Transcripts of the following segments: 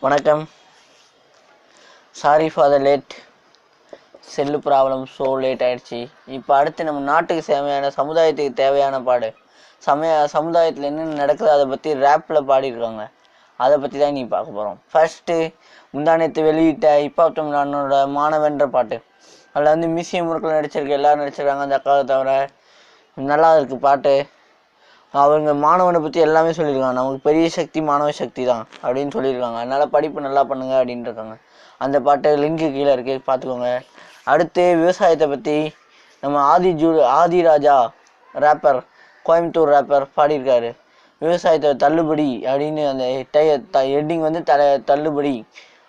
வணக்கம். Sorry for the late. Cell problem, so late ஆயிடுச்சு. இப்போ அடுத்து நம்ம நாட்டுக்கு தேவையான சமுதாயத்துக்கு தேவையான பாடு சமுதாயத்தில் என்னென்ன நடக்குது அதை பற்றி ரேப்பில் பாடியிருக்காங்க. அதை பற்றி தான் நீ பார்க்க போகிறோம். ஃபர்ஸ்ட்டு முந்தானத்து வெளியிட்ட ஹிப்ஹாப் தமிழனோட மாணவன்ற பாட்டு. அதில் வந்து மியூசியம் முறுக்கில் நடிச்சிருக்கு, எல்லோரும் நடிச்சிருக்காங்க. அந்த அக்காவை தவிர நல்லா இருக்குது பாட்டு. அவங்க மாணவனை பற்றி எல்லாமே சொல்லியிருக்காங்க. நமக்கு பெரிய சக்தி மாணவ சக்தி தான் அப்படின்னு சொல்லியிருக்காங்க. அதனால் படிப்பு நல்லா பண்ணுங்க அப்படின்ட்டு இருக்காங்க. அந்த பாட்டு லிங்க்கு கீழே இருக்குது, பார்த்துக்கோங்க. அடுத்து விவசாயத்தை பற்றி நம்ம ஆதி ராஜா ரேப்பர், கோயம்புத்தூர் ரேப்பர் பாடியிருக்காரு. விவசாயத்தை தள்ளுபடி அப்படின்னு அந்த ஹெட்டிங் வந்து தள்ளுபடி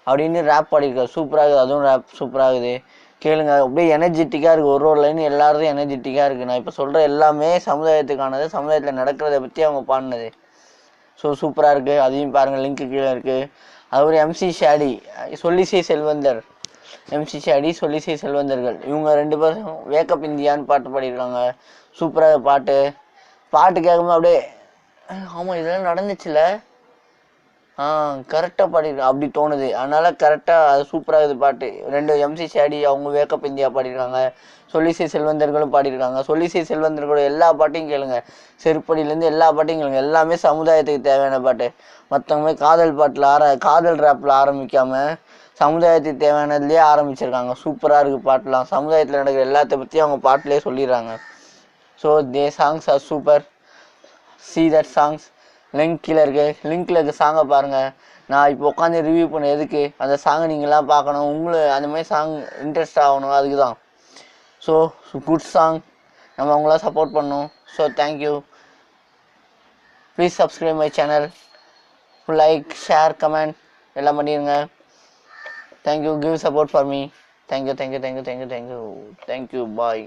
அப்படின்னு ரேப் பாடியிருக்காரு. சூப்பராகுது, அதுவும் ரேப் சூப்பராகுது. கேளுங்க, அப்படியே எனர்ஜெட்டிக்காக இருக்குது. ஒரு லைன் எல்லாரும் எனர்ஜெட்டிக்காக இருக்குது. நான் இப்போ சொல்கிற எல்லாமே சமுதாயத்துக்கானது, சமுதாயத்தில் நடக்கிறத பற்றி அவங்க பாடினது. ஸோ சூப்பராக இருக்குது, அதையும் பாருங்கள், லிங்க்கு கீழே இருக்குது. அதுபோல் எம்சி ஷாடி, சொல்லிசை செல்வந்தர், எம்சி ஷாடி சொல்லிசை செல்வந்தர்கள், இவங்க 2 பேரும் வேக்கப் இந்தியான்னு பாட்டு பாடியிருக்காங்க. சூப்பராக பாட்டு கேட்கும்போது அப்படியே ஆமாம் இதெல்லாம் நடந்துச்சுல, கரெக்டாக பாடியிருக்காங்க அப்படி தோணுது. அதனால் கரெக்டாக அது சூப்பராக இருக்குது பாட்டு. 2 எம்சி ஷாடி அவங்க வேக்கப் இந்தியா பாடியிருக்காங்க. சொல்லிசை செல்வந்தர்களும் பாடியிருக்காங்க. சொல்லிசை செல்வந்தர்களோட எல்லா பாட்டையும் கேளுங்க, செருப்படியிலேருந்து எல்லா பாட்டையும் கேளுங்க. எல்லாமே சமுதாயத்துக்கு தேவையான பாட்டு. மற்றவங்க காதல் ரேப்பில் ஆரம்பிக்காமல் சமுதாயத்துக்கு தேவையானதுலேயே ஆரம்பிச்சிருக்காங்க. சூப்பராக இருக்குது பாட்டெலாம். சமுதாயத்தில் நடக்கிற எல்லாத்த பற்றி அவங்க பாட்டிலே சொல்லிடுறாங்க. So they songs are super. see that songs. Link கீழே இருக்குது, லிங்க்கில் இருக்க சாங்கை பாருங்கள். நான் இப்போ உட்காந்து ரிவ்யூ பண்ண எதுக்கு, அந்த சாங்கை நீங்களாம் பார்க்கணும், உங்களுக்கு அந்த மாதிரி சாங் இன்ட்ரெஸ்ட் ஆகணும், அதுக்கு தான். ஸோ குட் சாங், நம்ம அவங்களாம் சப்போர்ட் பண்ணணும். So thank you. Please subscribe my channel, like share comment எல்லாம் பண்ணிடுங்க. Thank you, give support for me. Thank you. Bye.